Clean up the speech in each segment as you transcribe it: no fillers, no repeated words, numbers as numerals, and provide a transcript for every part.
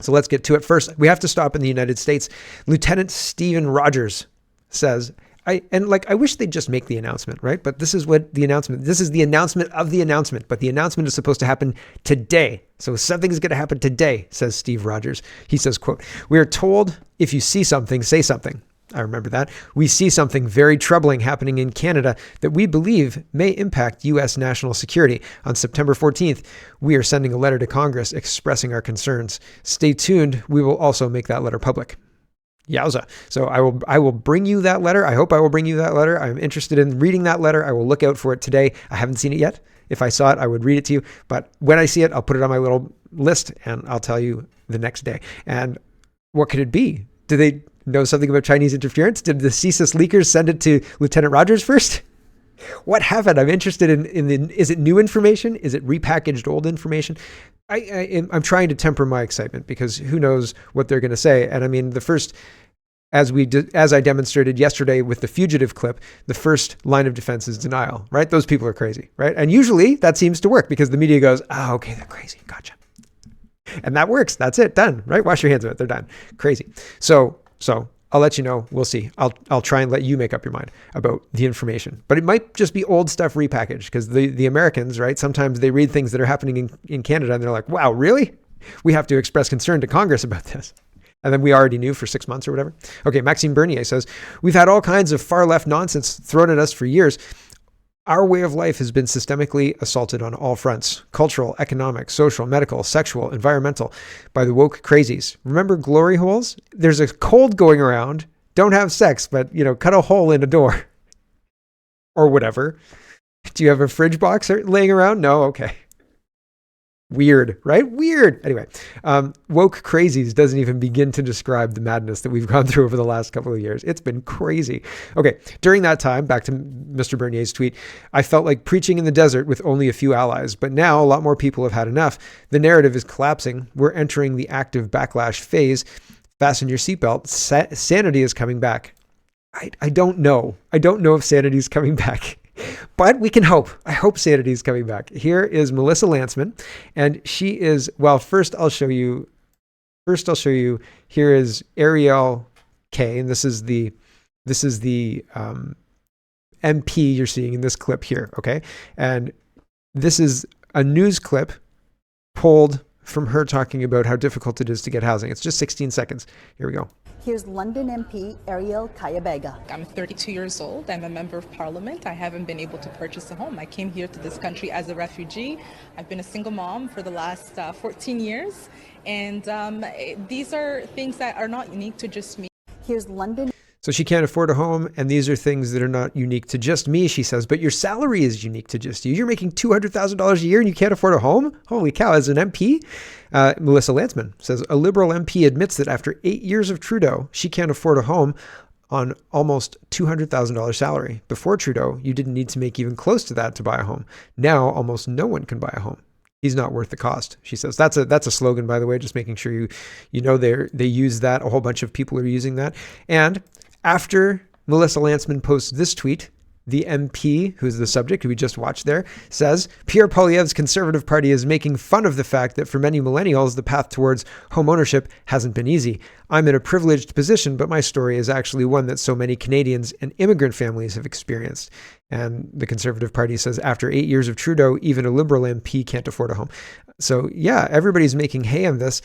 So let's get to it. First, we have to stop in the United States. Lieutenant Stephen Rogers says, I wish they'd just make the announcement, right? But this is the announcement of the announcement, but the announcement is supposed to happen today. So something is going to happen today, says Steve Rogers. He says, quote, "We are told if you see something, say something." I remember that. "We see something very troubling happening in Canada that we believe may impact U.S. national security. On September 14th, we are sending a letter to Congress expressing our concerns. Stay tuned. We will also make that letter public." Yowza. So I will bring you that letter. I hope I will bring you that letter. I'm interested in reading that letter. I will look out for it today. I haven't seen it yet. If I saw it, I would read it to you. But when I see it, I'll put it on my little list and I'll tell you the next day. And what could it be? Do they know something about Chinese interference? Did the CSIS leakers send it to Lieutenant Rogers first? What happened? I'm interested is it new information? Is it repackaged old information? I'm trying to temper my excitement because who knows what they're going to say. And I mean, the first, as I demonstrated yesterday with the fugitive clip, the first line of defense is denial, right? Those people are crazy, right? And usually that seems to work because the media goes, "Oh, okay, they're crazy. Gotcha." And that works. That's it. Done, right? Wash your hands of it. They're done. Crazy. So I'll let you know. We'll see. I'll try and let you make up your mind about the information. But it might just be old stuff repackaged because the Americans, right? Sometimes they read things that are happening in Canada and they're like, "Wow, really? We have to express concern to Congress about this." And then we already knew for 6 months or whatever. Okay, Maxime Bernier says, "We've had all kinds of far left nonsense thrown at us for years. Our way of life has been systemically assaulted on all fronts: cultural, economic, social, medical, sexual, environmental, by the woke crazies. Remember glory holes? There's a cold going around. Don't have sex, but, cut a hole in a door." Or whatever. Do you have a fridge box laying around? No? Okay. Weird, right? Weird. Anyway, woke crazies doesn't even begin to describe the madness that we've gone through over the last couple of years. It's been crazy. Okay, during that time, back to Mr. Bernier's tweet, "I felt like preaching in the desert with only a few allies, but now a lot more people have had enough. The narrative is collapsing. We're entering the active backlash phase. Fasten your seatbelt. Sanity is coming back." I don't know. I don't know if sanity is coming back. But we can hope. I hope sanity is coming back. Here is Melissa Lantsman, and she is, well, first I'll show you, here is Ariel K, and this is the MP you're seeing in this clip here, okay? And this is a news clip pulled from her talking about how difficult it is to get housing. It's just 16 seconds. Here we go. Here's London MP Ariel Kayabega. I'm 32 years old. I'm a member of parliament. I haven't been able to purchase a home. I came here to this country as a refugee. I've been a single mom for the last 14 years. And these are things that are not unique to just me. Here's London. So she can't afford a home, and these are things that are not unique to just me, she says, but your salary is unique to just you. You're making $200,000 a year and you can't afford a home? Holy cow, as an MP? Melissa Lantsman says, "A Liberal MP admits that after 8 years of Trudeau, she can't afford a home on almost $200,000 salary. Before Trudeau, you didn't need to make even close to that to buy a home. Now, almost no one can buy a home. He's not worth the cost," she says. That's a slogan, by the way, just making sure you know they use that. A whole bunch of people are using that. And after Melissa Lantsman posts this tweet, the MP, who's the subject, who we just watched there, says, "Pierre Poilievre's Conservative Party is making fun of the fact that for many millennials, the path towards home ownership hasn't been easy. I'm in a privileged position, but my story is actually one that so many Canadians and immigrant families have experienced." And the Conservative Party says, after 8 years of Trudeau, even a Liberal MP can't afford a home. So yeah, everybody's making hay on this.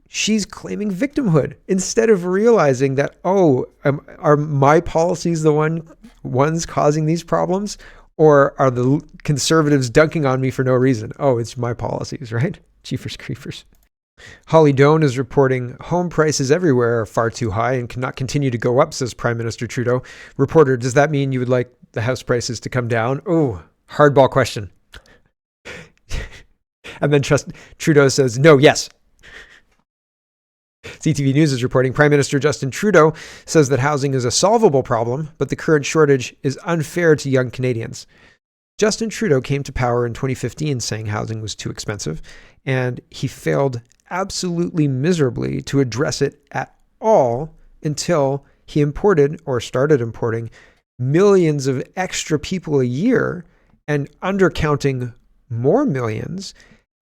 She's claiming victimhood instead of realizing that, are my policies the ones causing these problems? Or are the Conservatives dunking on me for no reason? Oh, it's my policies, right? Jeepers creepers. Holly Doan is reporting home prices everywhere are far too high and cannot continue to go up, says Prime Minister Trudeau. Reporter, does that mean you would like the house prices to come down? Oh, hardball question. And then Trudeau says, no, yes. CTV News is reporting Prime Minister Justin Trudeau says that housing is a solvable problem, but the current shortage is unfair to young Canadians. Justin Trudeau came to power in 2015 saying housing was too expensive, and he failed absolutely miserably to address it at all until he started importing millions of extra people a year and undercounting more millions.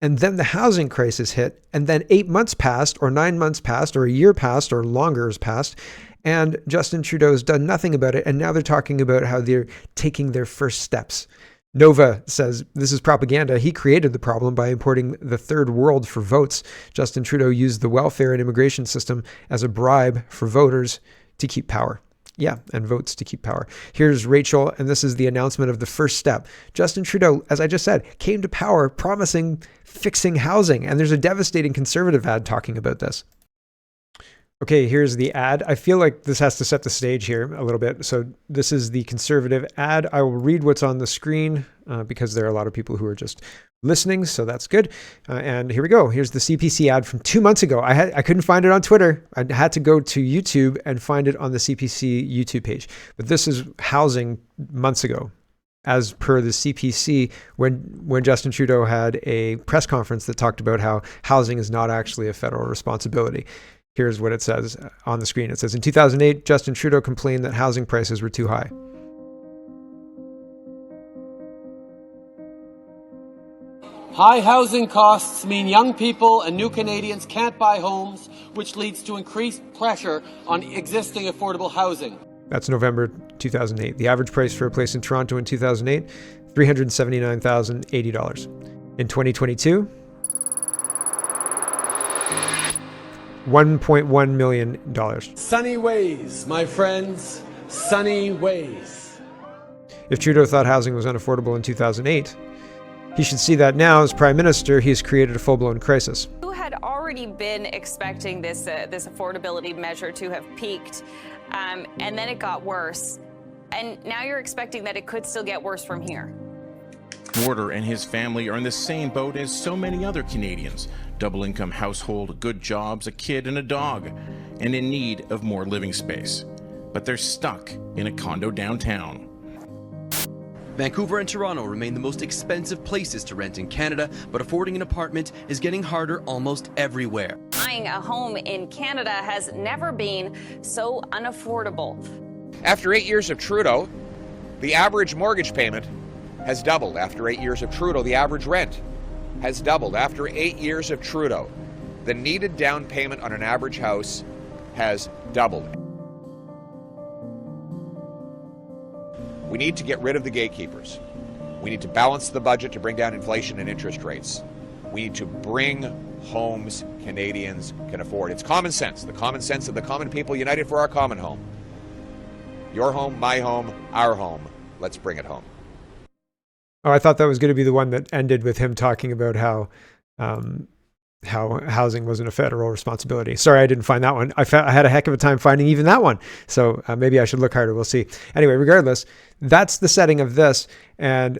And then the housing crisis hit, and then 8 months passed, or 9 months passed, or a year passed, or longer has passed, and Justin Trudeau has done nothing about it. And now they're talking about how they're taking their first steps. Nova says this is propaganda. He created the problem by importing the third world for votes. Justin Trudeau used the welfare and immigration system as a bribe for voters to keep power. Yeah, and votes to keep power. Here's Rachel, and this is the announcement of the first step. Justin Trudeau, as I just said, came to power promising fixing housing, and there's a devastating conservative ad talking about this. Okay, here's the ad. I feel like this has to set the stage here a little bit. So this is the conservative ad. I will read what's on the screen because there are a lot of people who are just listening, so that's good. And here we go. Here's the CPC ad from 2 months ago. I couldn't find it on Twitter. I had to go to YouTube and find it on the CPC YouTube page. But this is housing months ago, as per the CPC, when Justin Trudeau had a press conference that talked about how housing is not actually a federal responsibility. Here's what it says on the screen. It says, in 2008, Justin Trudeau complained that housing prices were too high. High housing costs mean young people and new Canadians can't buy homes, which leads to increased pressure on existing affordable housing. That's November 2008. The average price for a place in Toronto in 2008, $379,080. In 2022, $1.1 million. Sunny ways, my friends, sunny ways. If Trudeau thought housing was unaffordable in 2008, he should see that now as Prime Minister, he has created a full-blown crisis. You had already been expecting this affordability measure to have peaked, and then it got worse. And now you're expecting that it could still get worse from here. Warder and his family are in the same boat as so many other Canadians. Double-income household, good jobs, a kid and a dog, and in need of more living space. But they're stuck in a condo downtown. Vancouver and Toronto remain the most expensive places to rent in Canada, but affording an apartment is getting harder almost everywhere. Buying a home in Canada has never been so unaffordable. After 8 years of Trudeau, the average mortgage payment has doubled. After 8 years of Trudeau, the average rent has doubled. After 8 years of Trudeau, the needed down payment on an average house has doubled. We need to get rid of the gatekeepers. We need to balance the budget to bring down inflation and interest rates. We need to bring homes Canadians can afford. It's common sense, the common sense of the common people united for our common home. Your home, my home, our home. Let's bring it home. Oh, I thought that was going to be the one that ended with him talking about how housing wasn't a federal responsibility. Sorry, I didn't find that one. I had a heck of a time finding even that one. So maybe I should look harder. We'll see. Anyway, regardless, that's the setting of this. And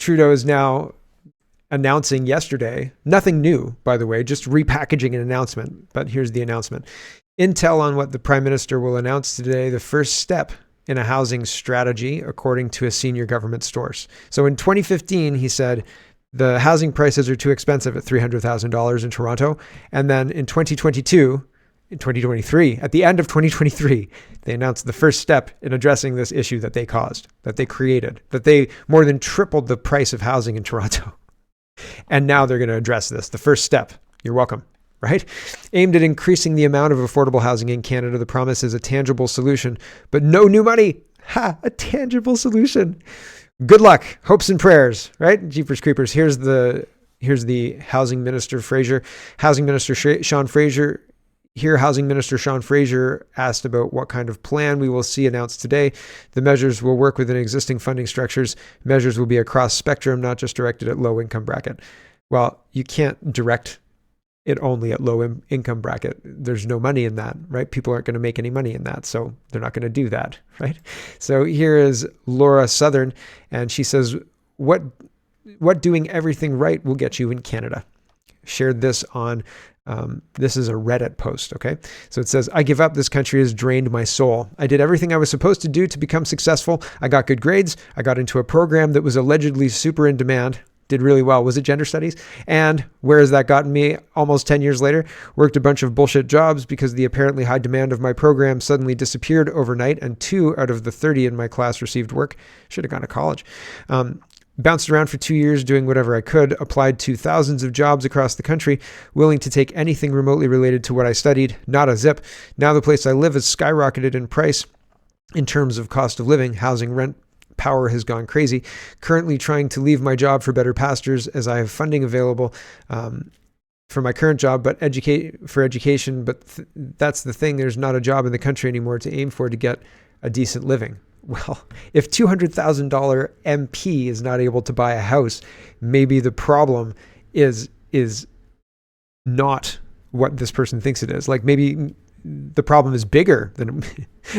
Trudeau is now announcing yesterday, nothing new, by the way, just repackaging an announcement. But here's the announcement. Intel on what the Prime Minister will announce today, the first step in a housing strategy, according to a senior government source. So in 2015, he said, the housing prices are too expensive at $300,000 in Toronto. And then in 2022, in 2023, at the end of 2023, they announced the first step in addressing this issue that they caused, that they created, that they more than tripled the price of housing in Toronto. And now they're going to address this. The first step. You're welcome. Right? Aimed at increasing the amount of affordable housing in Canada, the promise is a tangible solution, but no new money. Ha! A tangible solution. Good luck. Hopes and prayers, right? Jeepers creepers. Here's the Housing Minister Fraser. Housing Minister Sean Fraser. Here, Housing Minister Sean Fraser asked about what kind of plan we will see announced today. The measures will work within existing funding structures. Measures will be across spectrum, not just directed at low income bracket. Well, you can't direct it only at low income bracket. There's no money in that, right? People aren't going to make any money in that, so they're not going to do that, right? So here is Laura Southern, and she says, what doing everything right will get you in Canada? Shared this on, this is a Reddit post, okay? So it says, I give up. This country has drained my soul. I did everything I was supposed to do to become successful. I got good grades. I got into a program that was allegedly super in demand. Did really well. Was it gender studies? And where has that gotten me almost 10 years later? Worked a bunch of bullshit jobs because the apparently high demand of my program suddenly disappeared overnight, and 2 out of the 30 in my class received work. Should have gone to college. Bounced around for 2 years doing whatever I could, applied to thousands of jobs across the country, willing to take anything remotely related to what I studied, not a zip. Now the place I live has skyrocketed in price in terms of cost of living, housing, rent, power has gone crazy. Currently trying to leave my job for better pastures as I have funding available for my current job, but for education. But that's the thing. There's not a job in the country anymore to aim for to get a decent living. Well, if $200,000 MP is not able to buy a house, maybe the problem is not what this person thinks it is. Like maybe the problem is bigger than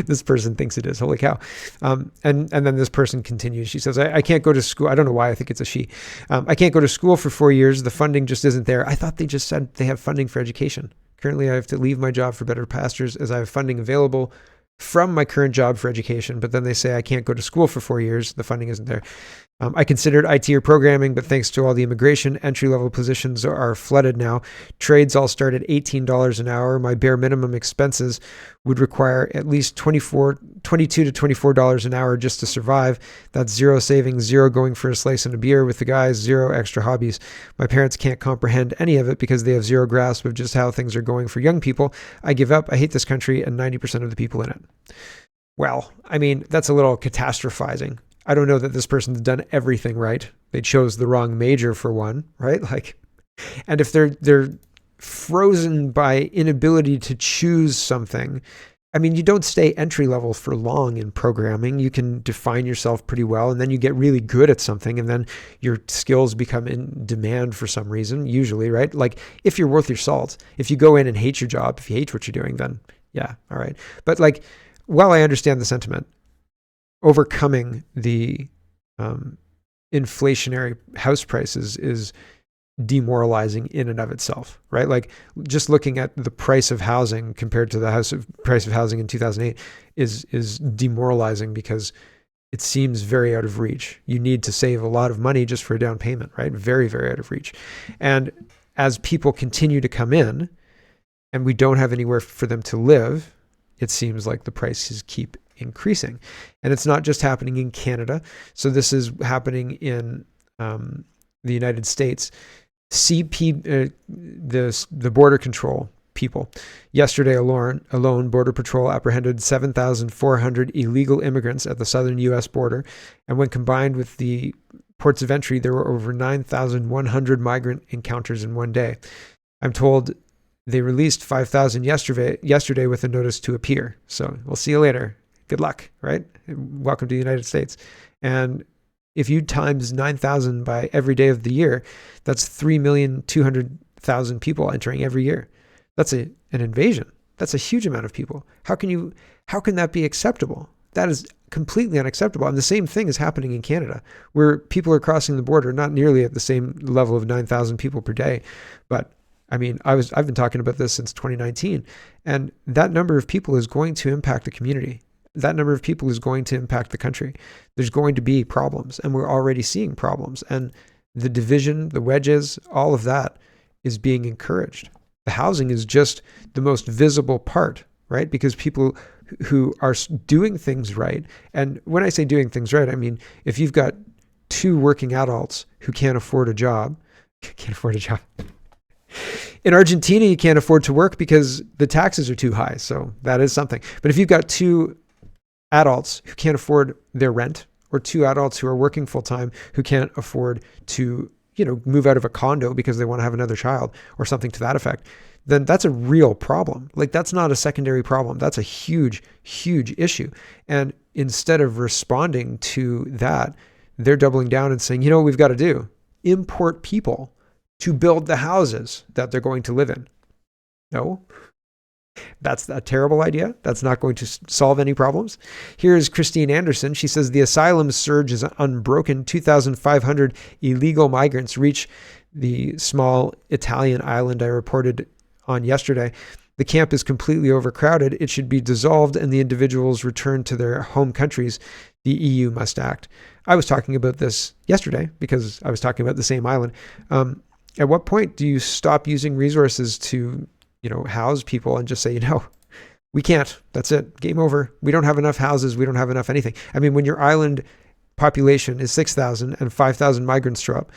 this person thinks it is. Holy cow. And then this person continues. She says, I can't go to school. I don't know why. I think it's a she. I can't go to school for 4 years. The funding just isn't there. I thought they just said they have funding for education. Currently, I have to leave my job for better pastures as I have funding available from my current job for education, but then they say I can't go to school for 4 years. The funding isn't there. I considered IT or programming, but thanks to all the immigration, entry-level positions are flooded now. Trades all start at $18 an hour. My bare minimum expenses would require at least $22 to $24 an hour just to survive. That's zero savings, zero going for a slice and a beer with the guys, zero extra hobbies. My parents can't comprehend any of it because they have zero grasp of just how things are going for young people. I give up. I hate this country and 90% of the people in it. Well, I mean, that's a little catastrophizing. I don't know that this person's done everything right. They chose the wrong major for one, right? Like, and if they're frozen by inability to choose something, I mean, you don't stay entry level for long in programming. You can define yourself pretty well, and then you get really good at something, and then your skills become in demand for some reason, usually, right? Like, if you're worth your salt, if you go in and hate your job, if you hate what you're doing, then yeah, all right. But like, while I understand the sentiment, overcoming the inflationary house prices is demoralizing in and of itself, right? Like just looking at the price of housing compared to the price of housing in 2008 is demoralizing because it seems very out of reach. You need to save a lot of money just for a down payment, right? Very, very out of reach. And as people continue to come in and we don't have anywhere for them to live, it seems like the prices keep increasing. And it's not just happening in Canada. So this is happening in the United States. The border control people. Yesterday alone, Border Patrol apprehended 7,400 illegal immigrants at the southern U.S. border. And when combined with the ports of entry, there were over 9,100 migrant encounters in one day. I'm told they released 5,000 yesterday with a notice to appear. So we'll see you later. Good luck, right? Welcome to the United States. And if you times 9,000 by every day of the year, that's 3,200,000 people entering every year. That's an invasion. That's a huge amount of people. How can that be acceptable? That is completely unacceptable. And the same thing is happening in Canada, where people are crossing the border, not nearly at the same level of 9,000 people per day. But I mean, I've been talking about this since 2019, and that number of people is going to impact the community. That number of people is going to impact the country. There's going to be problems, and we're already seeing problems. And the division, the wedges, all of that is being encouraged. The housing is just the most visible part, right? Because people who are doing things right, and when I say doing things right, I mean, if you've got two working adults who can't afford a job. In Argentina, you can't afford to work because the taxes are too high. So that is something. But if you've got two adults who can't afford their rent, or two adults who are working full time who can't afford to, move out of a condo because they want to have another child or something to that effect, then that's a real problem. Like that's not a secondary problem. That's a huge, huge issue. And instead of responding to that, they're doubling down and saying, what we've got to do? Import people to build the houses that they're going to live in. No, that's a terrible idea. That's not going to solve any problems. Here's Christine Anderson. She says the asylum surge is unbroken. 2,500 illegal migrants reach the small Italian island I reported on yesterday. The camp is completely overcrowded. It should be dissolved and the individuals returned to their home countries. The EU must act. I was talking about this yesterday because I was talking about the same island. At what point do you stop using resources to, house people and just say, we can't, that's it, game over. We don't have enough houses. We don't have enough anything. I mean, when your island population is 6,000 and 5,000 migrants show up,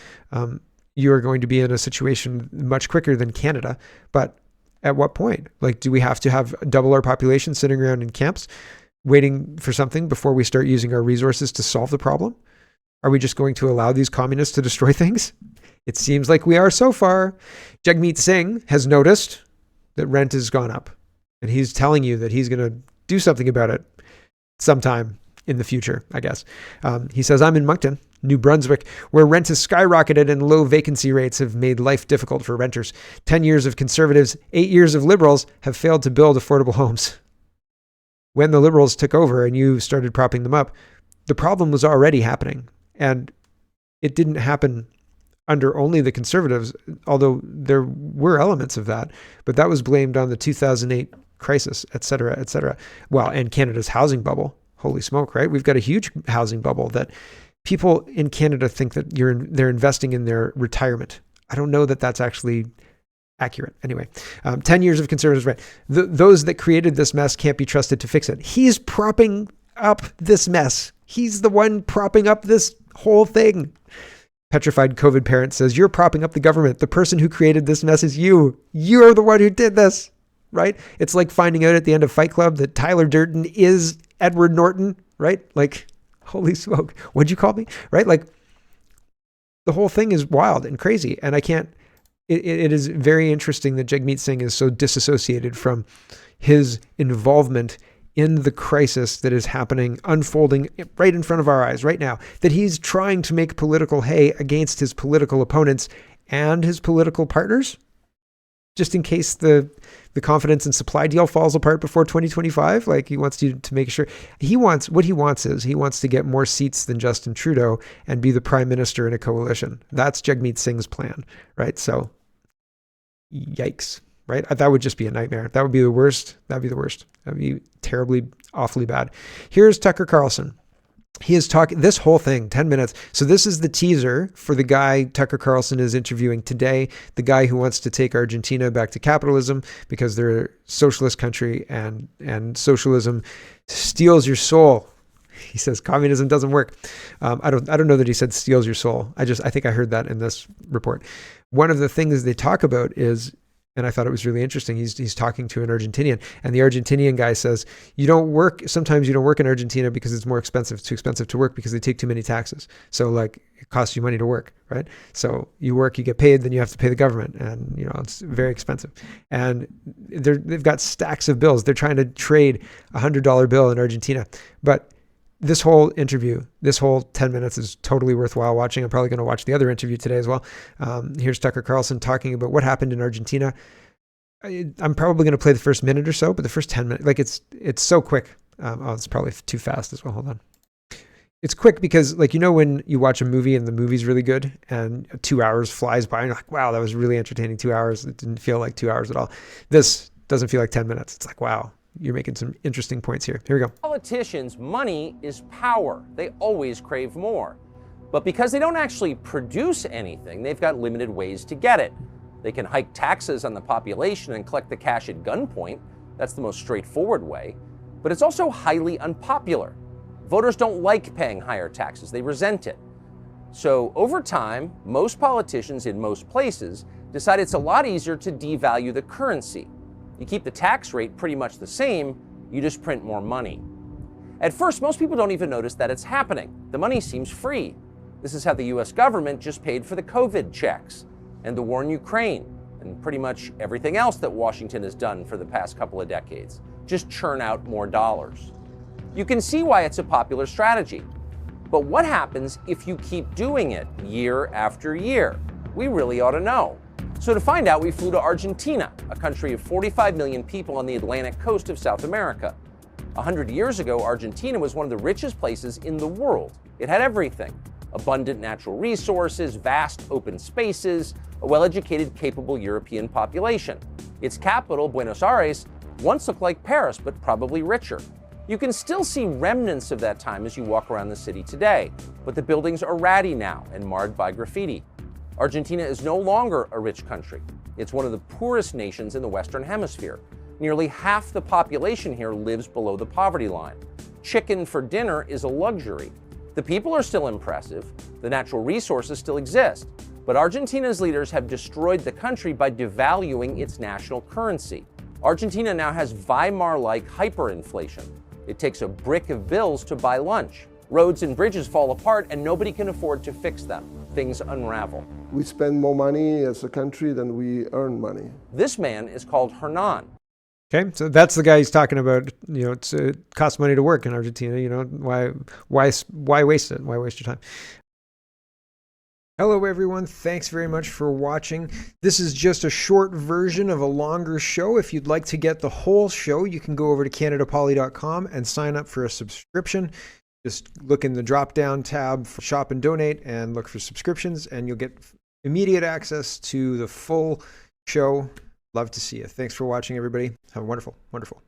you are going to be in a situation much quicker than Canada. But at what point? Like, do we have to have double our population sitting around in camps waiting for something before we start using our resources to solve the problem? Are we just going to allow these communists to destroy things? It seems like we are so far. Jagmeet Singh has noticed that rent has gone up, and he's telling you that he's going to do something about it sometime in the future, I guess. He says, I'm in Moncton, New Brunswick, where rent has skyrocketed and low vacancy rates have made life difficult for renters. 10 years of Conservatives, 8 years of Liberals have failed to build affordable homes. When the Liberals took over and you started propping them up, the problem was already happening. And it didn't happen under only the Conservatives, although there were elements of that, but that was blamed on the 2008 crisis, et cetera, et cetera. Well, and Canada's housing bubble. Holy smoke, right? We've got a huge housing bubble that people in Canada think that they're investing in their retirement. I don't know that that's actually accurate. Anyway, 10 years of Conservatives, right? Those that created this mess can't be trusted to fix it. He's propping up this mess. He's the one propping up this whole thing. Petrified COVID parent says, you're propping up the government. The person who created this mess is you. You're the one who did this, right? It's like finding out at the end of Fight Club that Tyler Durden is Edward Norton, right? Like, holy smoke. What'd you call me? Right? Like, the whole thing is wild and crazy. And I can't, it is very interesting that Jagmeet Singh is so disassociated from his involvement in the crisis that is happening, unfolding right in front of our eyes right now, that he's trying to make political hay against his political opponents and his political partners, just in case the confidence and supply deal falls apart before 2025. Like, he wants you to make sure he wants to get more seats than Justin Trudeau and be the prime minister in a coalition. That's Jagmeet Singh's plan, right? So yikes, right? That would just be a nightmare. That would be the worst. That'd be the worst. That'd be terribly, awfully bad. Here's Tucker Carlson. He is talking this whole thing, 10 minutes. So this is the teaser for the guy Tucker Carlson is interviewing today, the guy who wants to take Argentina back to capitalism because they're a socialist country and socialism steals your soul. He says communism doesn't work. I don't know that he said steals your soul. I think I heard that in this report. One of the things they talk about is, and I thought it was really interesting, he's talking to an Argentinian, and the Argentinian guy says, sometimes you don't work in Argentina because it's more expensive. It's too expensive to work because they take too many taxes. So like, it costs you money to work, right? So you work, you get paid, then you have to pay the government, and it's very expensive. And they've got stacks of bills. They're trying to trade $100 bill in Argentina. But this whole interview, this whole 10 minutes is totally worthwhile watching. I'm probably going to watch the other interview today as well. Here's Tucker Carlson talking about what happened in Argentina. I'm probably going to play the first minute or so, but the first 10 minutes, like it's so quick. It's probably too fast as well. Hold on. It's quick because, like, when you watch a movie and the movie's really good and 2 hours flies by and you're like, wow, that was really entertaining. 2 hours. It didn't feel like 2 hours at all. This doesn't feel like 10 minutes. It's like, wow. You're making some interesting points here. Here we go. Politicians, money is power. They always crave more. But because they don't actually produce anything, they've got limited ways to get it. They can hike taxes on the population and collect the cash at gunpoint. That's the most straightforward way. But it's also highly unpopular. Voters don't like paying higher taxes. They resent it. So over time, most politicians in most places decide it's a lot easier to devalue the currency. You keep the tax rate pretty much the same, you just print more money. At first, most people don't even notice that it's happening. The money seems free. This is how the US government just paid for the COVID checks and the war in Ukraine and pretty much everything else that Washington has done for the past couple of decades. Just churn out more dollars. You can see why it's a popular strategy. But what happens if you keep doing it year after year? We really ought to know. So to find out, we flew to Argentina, a country of 45 million people on the Atlantic coast of South America. 100 years ago, Argentina was one of the richest places in the world. It had everything: abundant natural resources, vast open spaces, a well-educated, capable European population. Its capital, Buenos Aires, once looked like Paris, but probably richer. You can still see remnants of that time as you walk around the city today, but the buildings are ratty now and marred by graffiti. Argentina is no longer a rich country. It's one of the poorest nations in the Western Hemisphere. Nearly half the population here lives below the poverty line. Chicken for dinner is a luxury. The people are still impressive, the natural resources still exist, but Argentina's leaders have destroyed the country by devaluing its national currency. Argentina now has Weimar-like hyperinflation. It takes a brick of bills to buy lunch. Roads and bridges fall apart and nobody can afford to fix them. Things unravel. We spend more money as a country than we earn money. This man is called Hernan. Okay, so that's the guy he's talking about. You know, it costs money to work in Argentina. You know, why waste it? Why waste your time? Hello, everyone. Thanks very much for watching. This is just a short version of a longer show. If you'd like to get the whole show, you can go over to CanadaPoly.com and sign up for a subscription. Just look in the drop-down tab for Shop and Donate and look for subscriptions, and you'll get immediate access to the full show. Love to see you. Thanks for watching, everybody. Have a wonderful, wonderful